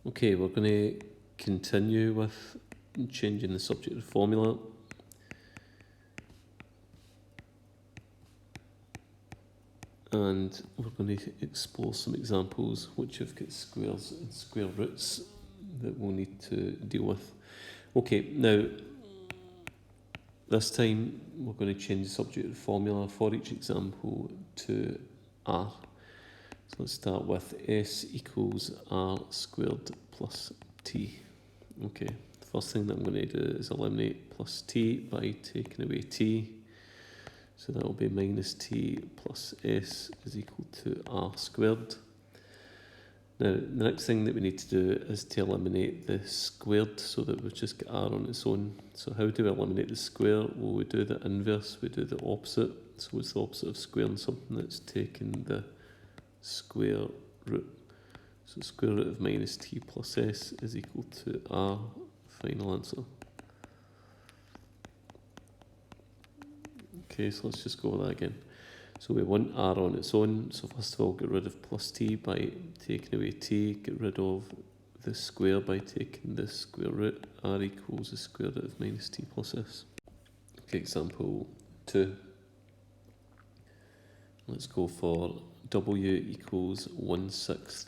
Okay, we're going to continue with changing the subject of the formula. And we're going to explore some examples which have got squares and square roots that we'll need to deal with. Okay, now this time we're going to change the subject of the formula for each example to r. So let's start with s equals r squared plus t. Okay, the first thing that I'm going to do is eliminate plus t by taking away t. So that will be minus t plus s is equal to r squared. Now, the next thing that we need to do is to eliminate the squared so that we've just got r on its own. So how do we eliminate the square? Well, we do the inverse, we do the opposite. So what's the opposite of squaring something that's taken the square root? So square root of minus t plus s is equal to r, final answer. Okay, so let's just go over that again. So we want r on its own, so first of all get rid of plus t by taking away t, get rid of the square by taking the square root, r equals the square root of minus t plus s. Okay, example 2. Let's go for w equals 1/6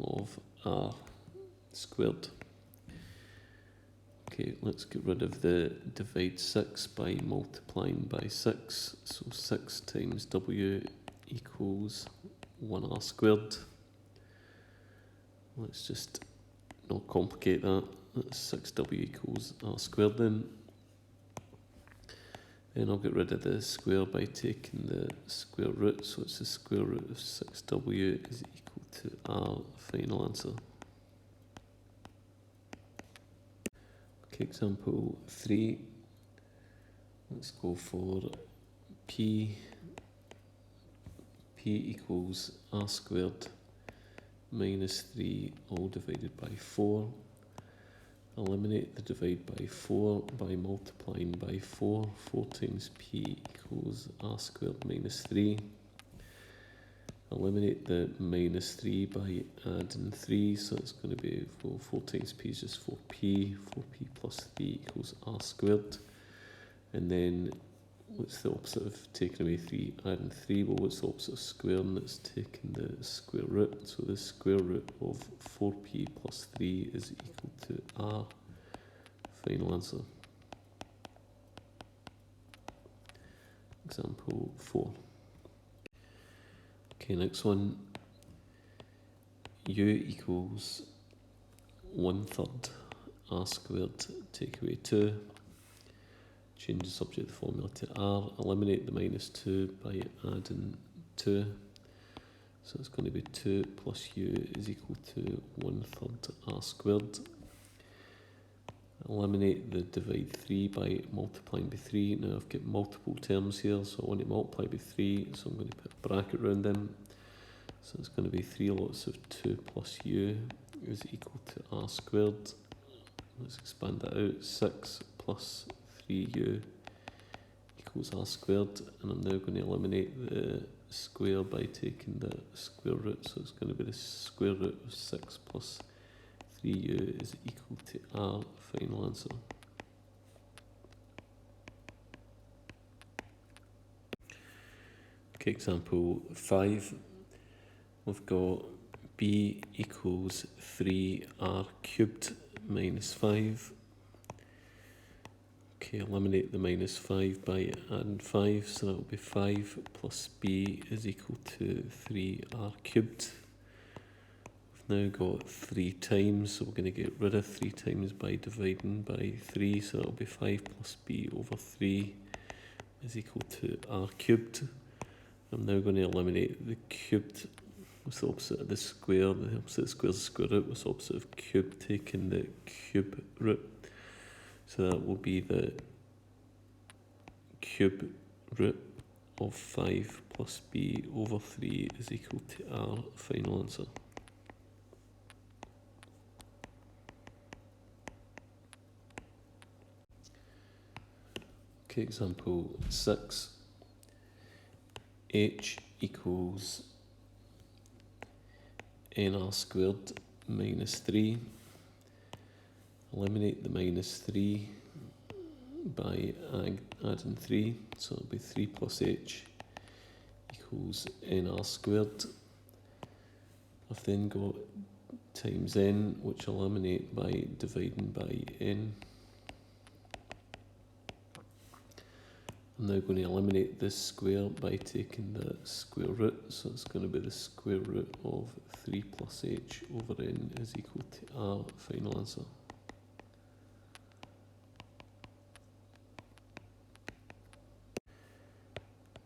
of r squared. Okay, let's get rid of the divide 6 by multiplying by 6. So 6 times w equals 1r squared. Let's just not complicate that. That's 6w equals r squared then. Then I'll get rid of the square by taking the square root. So it's the square root of 6w is equal to r, final answer. Okay, example 3. Let's go for p equals r squared minus 3 all divided by 4. Eliminate the divide by 4 by multiplying by 4. 4 times p equals r squared minus 3. Eliminate the minus 3 by adding 3, so it's going to be 4 times p is just 4p. 4p plus 3 equals r squared. And then what's the opposite of taking away 3? Adding 3. Well, what's the opposite of squaring? It's taking the square root. So the square root of 4p plus 3 is equal to r. Final answer. Example 4. Okay, next one. U equals 1/3 r squared, take away 2. Change the subject of the formula to r. Eliminate the minus 2 by adding 2. So it's going to be 2 plus u is equal to 1/3 r squared. Eliminate the divide 3 by multiplying by 3. Now I've got multiple terms here, so I want to multiply by 3, so I'm going to put a bracket around them. So it's going to be 3 lots of 2 plus u is equal to r squared. Let's expand that out. 6 plus 3u equals r squared, and I'm now going to eliminate the square by taking the square root, so it's going to be the square root of 6 plus 3u is equal to r, final answer. Okay, example 5. We've got b equals 3r cubed minus 5. Okay, eliminate the minus 5 by adding 5, so that will be 5 plus b is equal to 3r cubed. We've now got 3 times, so we're going to get rid of 3 times by dividing by 3, so that will be 5 plus b over 3 is equal to r cubed. I'm now going to eliminate the cubed. What's the opposite of the square? The opposite of square is the square root. What's the opposite of cube? Taking the cube root. So that will be the cube root of 5 plus b over 3 is equal to r, final answer. Okay, example 6. H equals nr squared minus 3. Eliminate the minus 3 by adding 3, so it'll be 3 plus h equals nr squared. I've then got times n, which I'll eliminate by dividing by n. I'm now going to eliminate this square by taking the square root, so it's going to be the square root of 3 plus h over n is equal to r, final answer.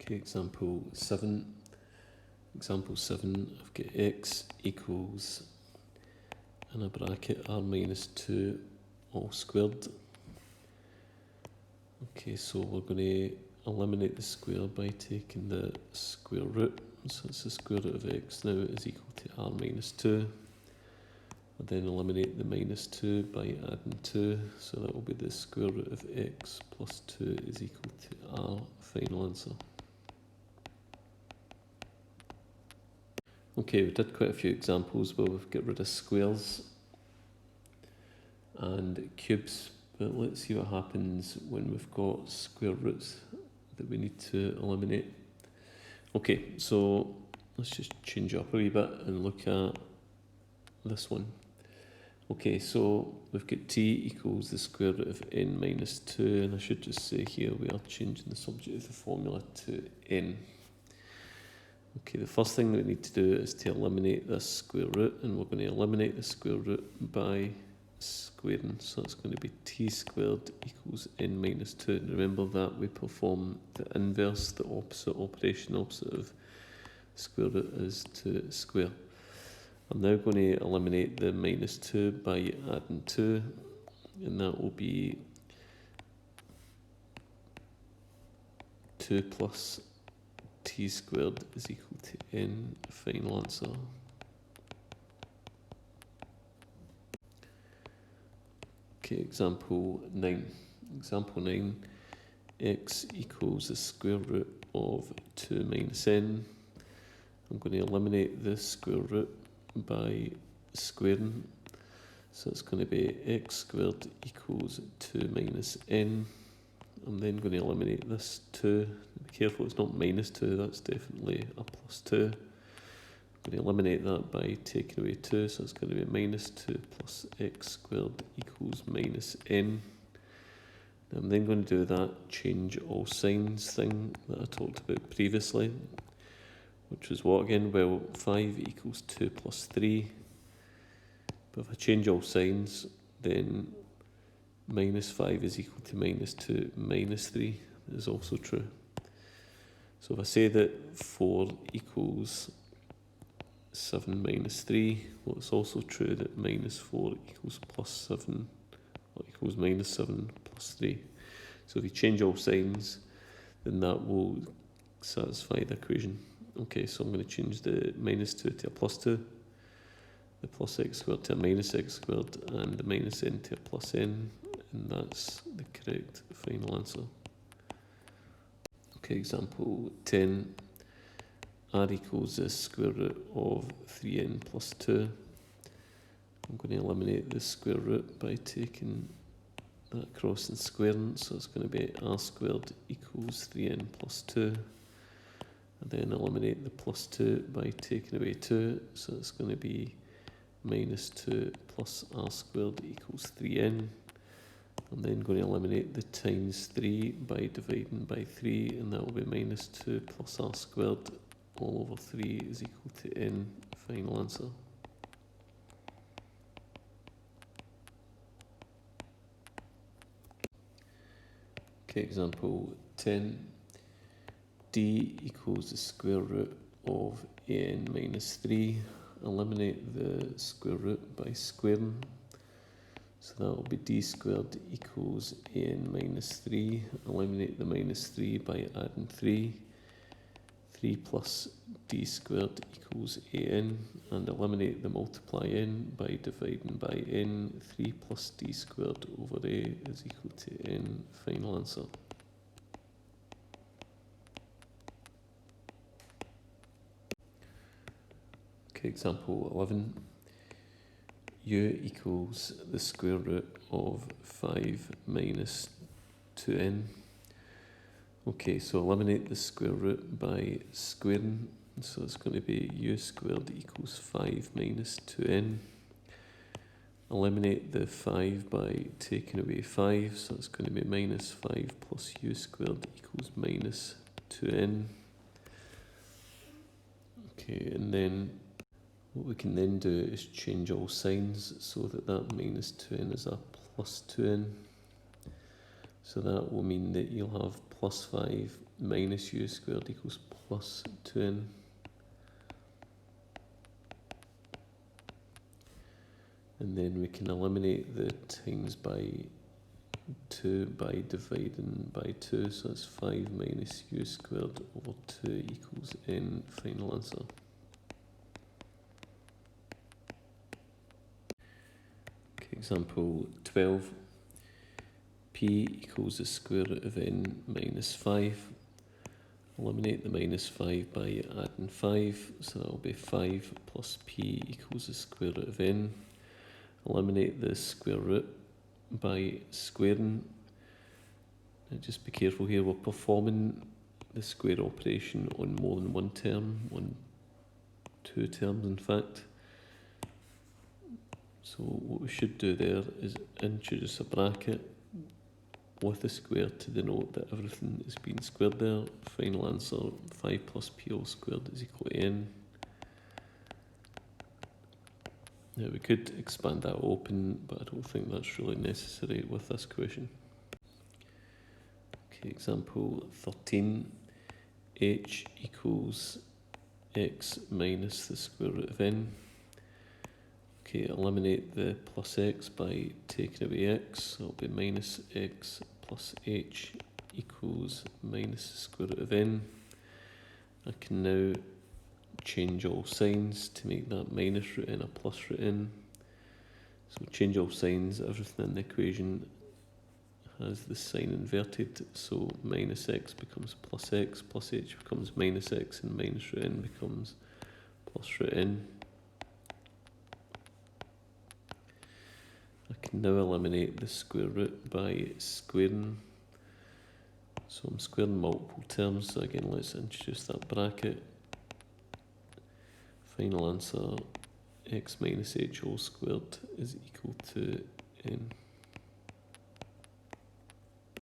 Okay, example 7. Example 7, I've got x equals, in a bracket, r minus 2 all squared. Okay, so we're going to eliminate the square by taking the square root. So it's the square root of x now is equal to r minus 2. We'll then eliminate the minus 2 by adding 2. So that will be the square root of x plus 2 is equal to r, final answer. Okay, we did quite a few examples where we've got rid of squares and cubes, but let's see what happens when we've got square roots that we need to eliminate. Okay, so let's just change up a wee bit and look at this one. Okay, so we've got t equals the square root of n minus 2, and I should just say here we are changing the subject of the formula to n. Okay, the first thing that we need to do is to eliminate this square root, and we're going to eliminate the square root by squaring. So it's going to be t squared equals n minus 2. And remember that we perform the inverse, the opposite operation, opposite of square root is to square. I'm now going to eliminate the minus 2 by adding 2, and that will be 2 plus t squared is equal to n, final answer. Okay, example 9. Example 9, x equals the square root of 2 minus n. I'm going to eliminate the square root by squaring. So it's going to be x squared equals 2 minus n. I'm then going to eliminate this 2. Be careful, it's not minus 2, that's definitely a plus 2. I'm going to eliminate that by taking away 2, so it's going to be minus 2 plus x squared equals minus n. I'm then going to do that change all signs thing that I talked about previously, which was what again? Well, 5 equals 2 plus 3. But if I change all signs, then minus 5 is equal to minus 2 minus 3 is also true. So if I say that 4 equals 7 minus 3, well, it's also true that minus 4 equals plus 7, or equals minus 7 plus 3. So if you change all signs, then that will satisfy the equation. Okay, so I'm going to change the minus 2 to a plus 2, the plus x squared to a minus x squared, and the minus n to a plus n, and that's the correct final answer. Okay, example 10. R equals the square root of 3n plus 2. I'm going to eliminate the square root by taking that across and squaring, so it's going to be r squared equals 3n plus 2. And then eliminate the plus 2 by taking away 2, so it's going to be minus 2 plus r squared equals 3n. I'm then going to eliminate the times 3 by dividing by 3, and that will be minus 2 plus r squared all over 3 is equal to n, final answer. Okay, example 10. D equals the square root of an minus 3. Eliminate the square root by squaring. So that will be d squared equals an minus 3. Eliminate the minus 3 by adding 3. 3 plus d squared equals an, and eliminate the multiply n by dividing by n. 3 plus d squared over a is equal to n, final answer. Okay, example 11. u equals the square root of 5 minus 2n. Okay, so eliminate the square root by squaring. So it's going to be u squared equals 5 minus 2n. Eliminate the 5 by taking away 5, so it's going to be minus 5 plus u squared equals minus 2n. Okay, and then what we can then do is change all signs so that that minus 2n is a plus 2n. So that will mean that you'll have plus 5 minus u squared equals plus 2n. And then we can eliminate the times by 2 by dividing by 2. So that's 5 minus u squared over 2 equals n. Final answer. Okay, example 12. P equals the square root of n minus 5. Eliminate the minus 5 by adding 5. So that will be 5 plus p equals the square root of n. Eliminate the square root by squaring. And just be careful here, we're performing the square operation on more than one term, on 2 terms in fact. So what we should do there is introduce a bracket with a square to denote that everything is being squared there. Final answer, 5 plus p all squared is equal to n. Now we could expand that open, but I don't think that's really necessary with this question. Okay, example 13. H equals x minus the square root of n. Okay, eliminate the plus x by taking away x, so it'll be minus x plus h equals minus the square root of n. I can now change all signs to make that minus root n a plus root n. So change all signs, everything in the equation has the sign inverted, so minus x becomes plus h becomes minus x, and minus root n becomes plus root n. I can now eliminate the square root by squaring. So I'm squaring multiple terms, so again let's introduce that bracket. Final answer, x minus h all squared is equal to n.